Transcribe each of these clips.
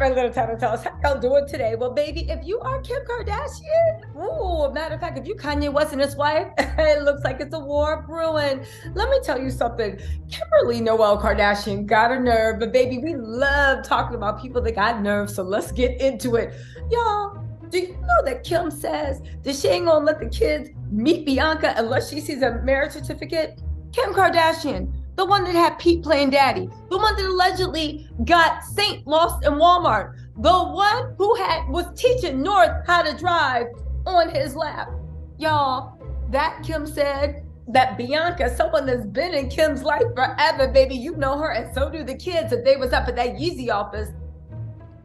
my little TisaTells? How y'all doing today? Well, baby, if you are Kim Kardashian, matter of fact, if you Kanye West and his wife, it looks like it's a war brewing. Let me tell you something. Kimberly Noel Kardashian got a nerve, but baby, we love talking about people that got nerves, so let's get into it. Y'all, do you know that Kim says that she ain't gonna let the kids meet Bianca unless she sees a marriage certificate? Kim Kardashian, the one that had Pete playing daddy, the one that allegedly got Saint lost in Walmart, the one who was teaching North how to drive on his lap. Y'all, that Kim said that Bianca, someone that's been in Kim's life forever, baby, you know her, and so do the kids. If they was up at that Yeezy office,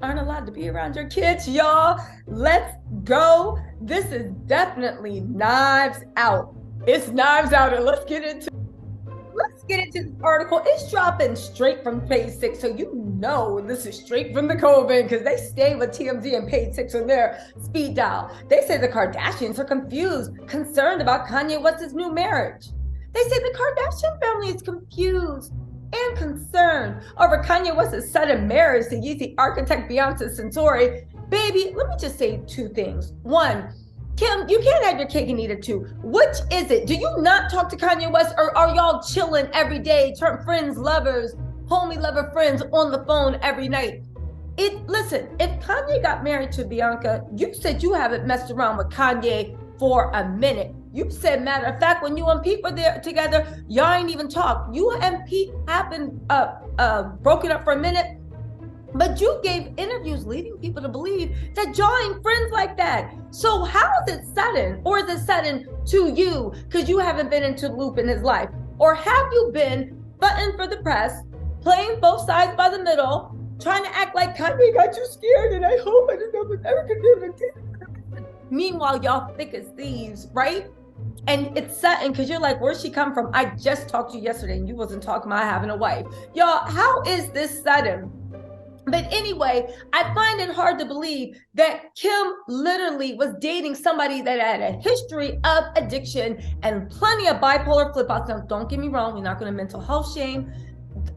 aren't allowed to be around your kids, y'all. Let's go. This is definitely Knives Out. It's Knives Out, and let's get into this article. It's dropping straight from page 6, so you know this is straight from the COVID because they stay with TMZ and page 6 on their speed dial. They say the Kardashians are confused, concerned about Kanye West's new marriage. They say the Kardashian family is confused and concerned over Kanye West's sudden marriage to Yeezy architect Beyonce Centauri. Baby, let me just say 2 things. 1, Kim, you can't have your cake and eat it too. Which is it? Do you not talk to Kanye West, or are y'all chilling every day, turn friends, lovers, homie lover friends on the phone every night? Listen, if Kanye got married to Bianca, you said you haven't messed around with Kanye for a minute. You said, matter of fact, when you and Pete were there together, y'all ain't even talk. You and Pete have been broken up for a minute, but you gave interviews leading people to believe that y'all ain't friends like that. So how is it sudden? Or is it sudden to you because you haven't been into the loop in his life? Or have you been button for the press, playing both sides by the middle, trying to act like Kanye got you scared and I hope I never could do it. Meanwhile, y'all thick as thieves, right? And it's sudden because you're like, where'd she come from? I just talked to you yesterday and you wasn't talking about having a wife. Y'all, how is this sudden? But anyway, I find it hard to believe that Kim literally was dating somebody that had a history of addiction and plenty of bipolar flip-outs. Now, don't get me wrong, we're not going to mental health shame.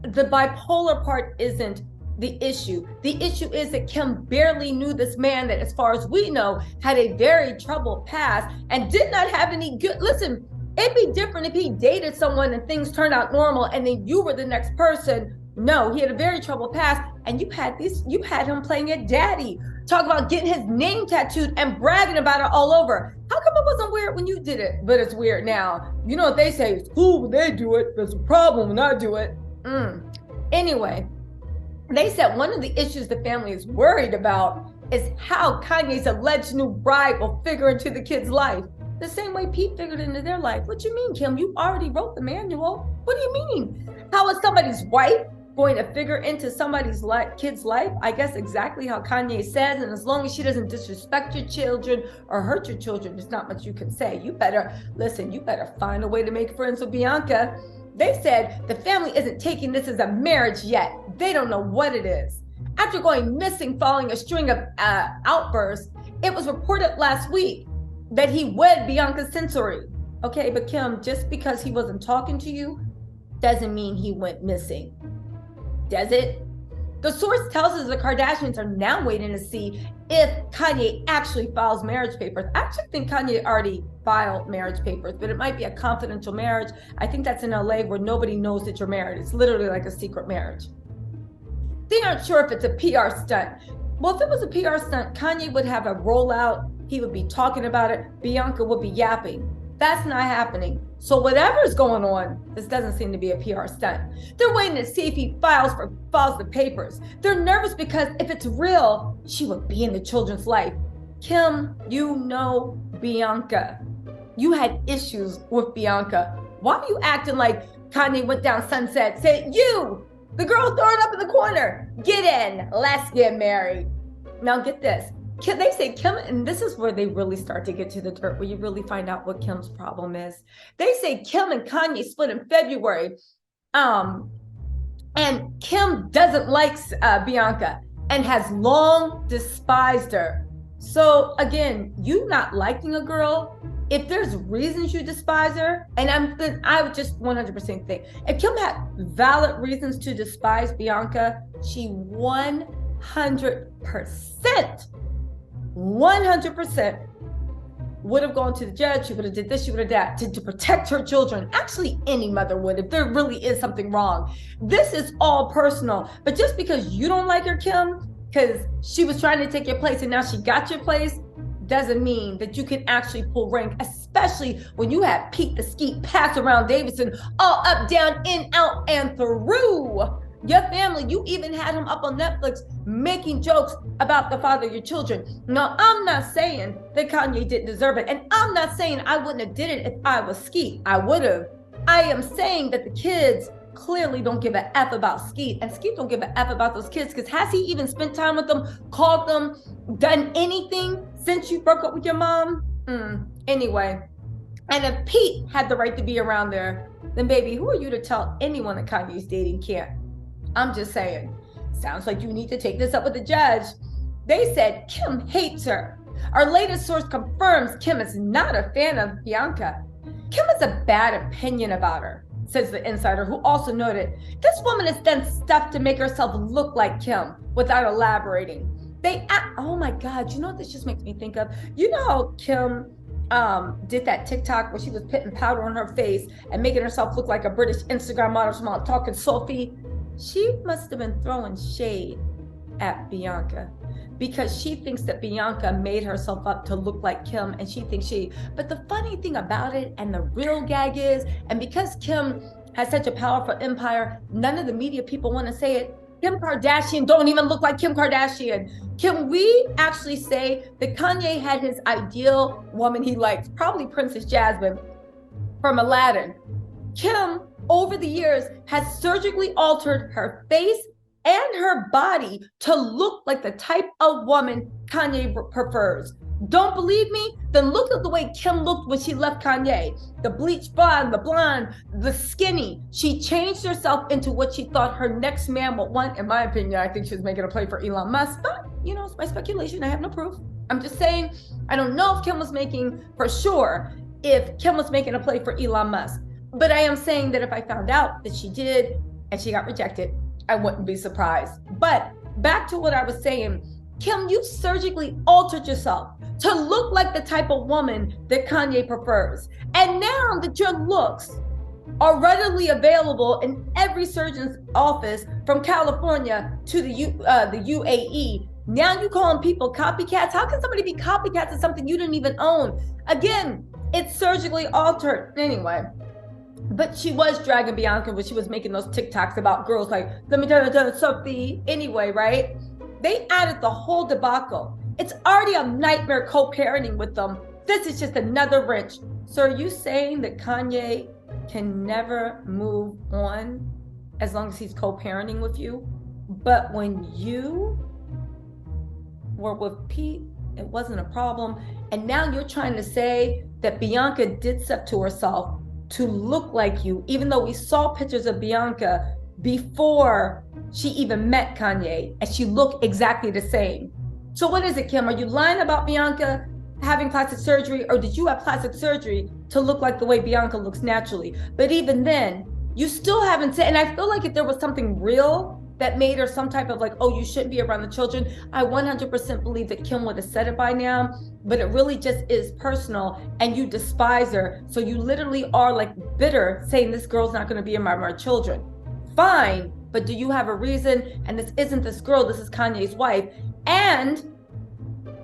The bipolar part isn't the issue. The issue is that Kim barely knew this man that, as far as we know, had a very troubled past and did not have any good. Listen, it'd be different if he dated someone and things turned out normal and then you were the next person. No, he had a very troubled past, and you had him playing at daddy, talk about getting his name tattooed and bragging about it all over. How come it wasn't weird when you did it, but it's weird now? You know what they say, it's cool when they do it, there's a problem when I do it. Anyway, they said one of the issues the family is worried about is how Kanye's alleged new bride will figure into the kid's life. The same way Pete figured into their life. What you mean, Kim? You already wrote the manual. What do you mean? How is somebody's wife going to figure into somebody's kid's life? I guess exactly how Kanye says, and as long as she doesn't disrespect your children or hurt your children, there's not much you can say. You better find a way to make friends with Bianca. They said the family isn't taking this as a marriage yet. They don't know what it is. After going missing following a string of outbursts, it was reported last week that he wed Bianca Centauri. Okay, but Kim, just because he wasn't talking to you doesn't mean he went missing. Does it? The source tells us the Kardashians are now waiting to see if Kanye actually files marriage papers. I actually think Kanye already filed marriage papers, but it might be a confidential marriage. I think that's in LA where nobody knows that you're married. It's literally like a secret marriage. They aren't sure if it's a PR stunt. Well, if it was a PR stunt, Kanye would have a rollout. He would be talking about it. Bianca would be yapping. That's not happening. So whatever's going on, this doesn't seem to be a PR stunt. They're waiting to see if he files the papers. They're nervous because if it's real, she would be in the children's life. Kim, you know Bianca. You had issues with Bianca. Why are you acting like Kanye went down Sunset? Say, you, the girl throwing up in the corner, get in, let's get married. Now get this. They say Kim, and this is where they really start to get to the dirt, where you really find out what Kim's problem is. They say Kim and Kanye split in February, and Kim doesn't like Bianca and has long despised her. So again, you not liking a girl, if there's reasons you despise her, and I would just 100% think, if Kim had valid reasons to despise Bianca, she 100% would have gone to the judge. She would have did this, she would have that to protect her children. Actually, any mother would, if there really is something wrong. This is all personal. But just because you don't like her, Kim, because she was trying to take your place and now she got your place, doesn't mean that you can actually pull rank, especially when you have Pete the Skeet pass around Davidson all up, down, in, out, and through your family. You even had him up on Netflix making jokes about the father of your children. Now, I'm not saying that Kanye didn't deserve it, and I'm not saying I wouldn't have did it if I was Skeet. I would have. I am saying that the kids clearly don't give a F about Skeet, and Skeet don't give a F about those kids, because has he even spent time with them, called them, done anything since you broke up with your mom? Anyway, and if Pete had the right to be around there, then baby, who are you to tell anyone that Kanye's dating can't? I'm just saying. Sounds like you need to take this up with the judge. They said Kim hates her. Our latest source confirms Kim is not a fan of Bianca. Kim has a bad opinion about her, says the insider, who also noted, this woman has done stuff to make herself look like Kim without elaborating. Oh my God, you know what this just makes me think of? You know how Kim did that TikTok where she was putting powder on her face and making herself look like a British Instagram model, talking Sophie? She must have been throwing shade at Bianca because she thinks that Bianca made herself up to look like Kim, and she thinks but the funny thing about it, and the real gag is, and because Kim has such a powerful empire, none of the media people want to say it, Kim Kardashian don't even look like Kim Kardashian. Can we actually say that Kanye had his ideal woman he likes, probably Princess Jasmine from Aladdin? Kim, over the years, has surgically altered her face and her body to look like the type of woman Kanye prefers. Don't believe me? Then look at the way Kim looked when she left Kanye. The bleached blonde, the skinny. She changed herself into what she thought her next man would want. In my opinion, I think she was making a play for Elon Musk, but you know, it's my speculation. I have no proof. I'm just saying, I don't know if Kim was making, for sure, if Kim was making a play for Elon Musk. But I am saying that if I found out that she did and she got rejected, I wouldn't be surprised. But back to what I was saying, Kim, you surgically altered yourself to look like the type of woman that Kanye prefers. And now that your looks are readily available in every surgeon's office from California to the UAE, now you calling people copycats? How can somebody be copycats of something you didn't even own? Again, it's surgically altered. Anyway. But she was dragging Bianca when she was making those TikToks about girls like, let me tell you something. Anyway, right? They added the whole debacle. It's already a nightmare co-parenting with them. This is just another wrench. So are you saying that Kanye can never move on as long as he's co-parenting with you? But when you were with Pete, it wasn't a problem. And now you're trying to say that Bianca did stuff to herself to look like you, even though we saw pictures of Bianca before she even met Kanye, and she looked exactly the same. So what is it, Kim? Are you lying about Bianca having plastic surgery, or did you have plastic surgery to look like the way Bianca looks naturally? But even then, you still haven't said, and I feel like if there was something real that made her some type of like, oh, you shouldn't be around the children, I 100% believe that Kim would have said it by now, but it really just is personal, and you despise her. So you literally are like bitter, saying this girl's not gonna be around my children. Fine, but do you have a reason? And this isn't this girl, this is Kanye's wife. And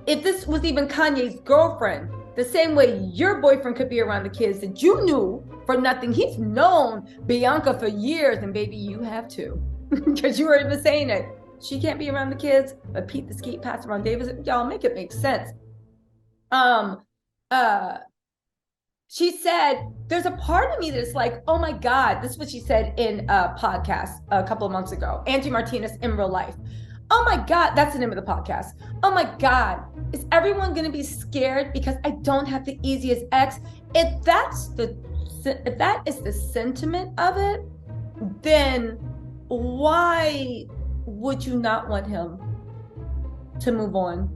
if this was even Kanye's girlfriend, the same way your boyfriend could be around the kids that you knew for nothing, he's known Bianca for years, and baby, you have too. Because you were even saying it. She can't be around the kids, but Pete the Skeet passed around Davis. Y'all make it make sense. She said, there's a part of me that's like, oh my God, this is what she said in a podcast a couple of months ago. Angie Martinez in real life. Oh my God, that's the name of the podcast. Oh my God, is everyone gonna be scared because I don't have the easiest ex? If that is the sentiment of it, then why would you not want him to move on?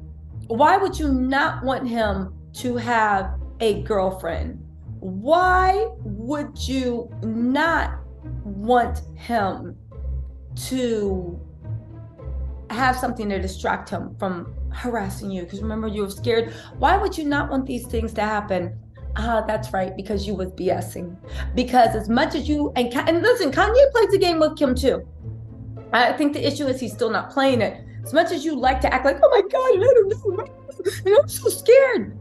Why would you not want him to have a girlfriend? Why would you not want him to have something to distract him from harassing you. Because remember, you were scared. Why would you not want these things to happen? Ah, that's right, because you was BSing. Because as much as you, and listen, Kanye plays the game with Kim too. I think the issue is he's still not playing it. As much as you like to act like, oh my God, and I don't know, and I'm so scared.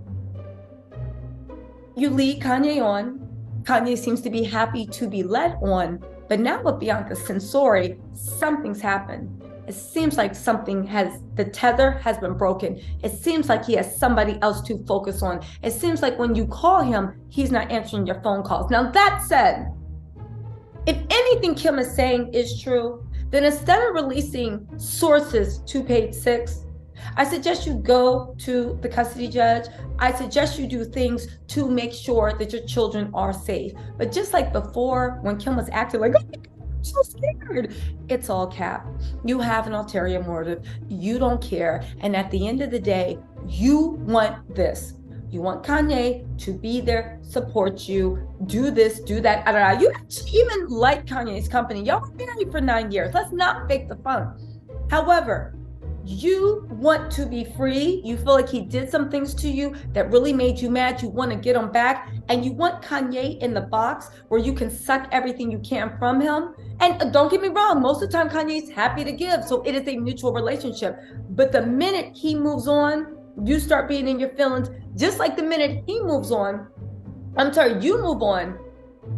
You lead Kanye on. Kanye seems to be happy to be led on. But now with Bianca Censori, something's happened. It seems like the tether has been broken. It seems like he has somebody else to focus on. It seems like when you call him, he's not answering your phone calls. Now, that said, if anything Kim is saying is true, then instead of releasing sources to page 6, I suggest you go to the custody judge. I suggest you do things to make sure that your children are safe. But just like before, when Kim was acting like, oh my God, I'm so scared, it's all cap. You have an ulterior motive. You don't care. And at the end of the day, you want this. You want Kanye to be there, support you, do this, do that. I don't know. You actually even like Kanye's company. Y'all were married for 9 years. Let's not fake the fun. However, you want to be free. You feel like he did some things to you that really made you mad. You want to get him back. And you want Kanye in the box where you can suck everything you can from him. And don't get me wrong, most of the time Kanye's happy to give. So it is a mutual relationship. But the minute he moves on, you start being in your feelings. Just like the minute he moves on, you move on,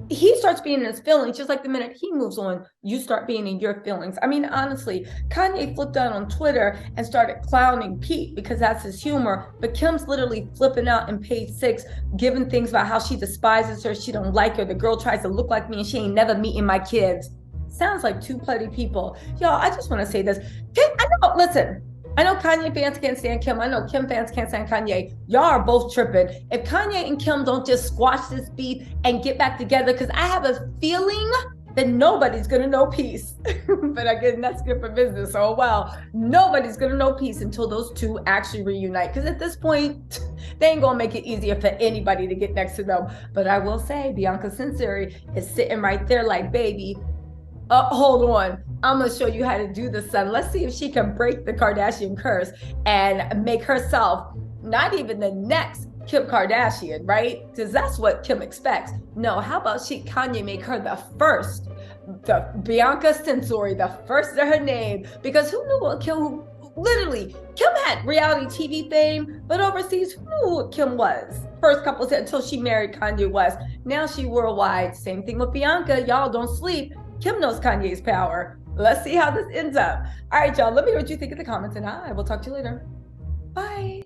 he starts being in his feelings. Just like the minute he moves on, you start being in your feelings. I mean, honestly, Kanye flipped out on Twitter and started clowning Pete because that's his humor. But Kim's literally flipping out in page 6, giving things about how she despises her, she don't like her, the girl tries to look like me and she ain't never meeting my kids. Sounds like two petty people. Y'all, I just want to say this. I know Kanye fans can't stand Kim. I know Kim fans can't stand Kanye. Y'all are both tripping. If Kanye and Kim don't just squash this beef and get back together, because I have a feeling that nobody's going to know peace. But again, that's good for business. So, well, nobody's going to know peace until those two actually reunite. Because at this point, they ain't going to make it easier for anybody to get next to them. But I will say, Bianca Censori is sitting right there like, baby, hold on. I'm going to show you how to do this, son. Let's see if she can break the Kardashian curse and make herself not even the next Kim Kardashian, right? Because that's what Kim expects. No, how about Kanye make her the first, the Bianca Censori, the first of her name? Because who knew what Kim, literally, Kim had reality TV fame, but overseas, who knew what Kim was? First couple said until she married Kanye West. Now she worldwide. Same thing with Bianca. Y'all don't sleep. Kim knows Kanye's power. Let's see how this ends up. All right, y'all, let me know what you think in the comments, and I will talk to you later. Bye.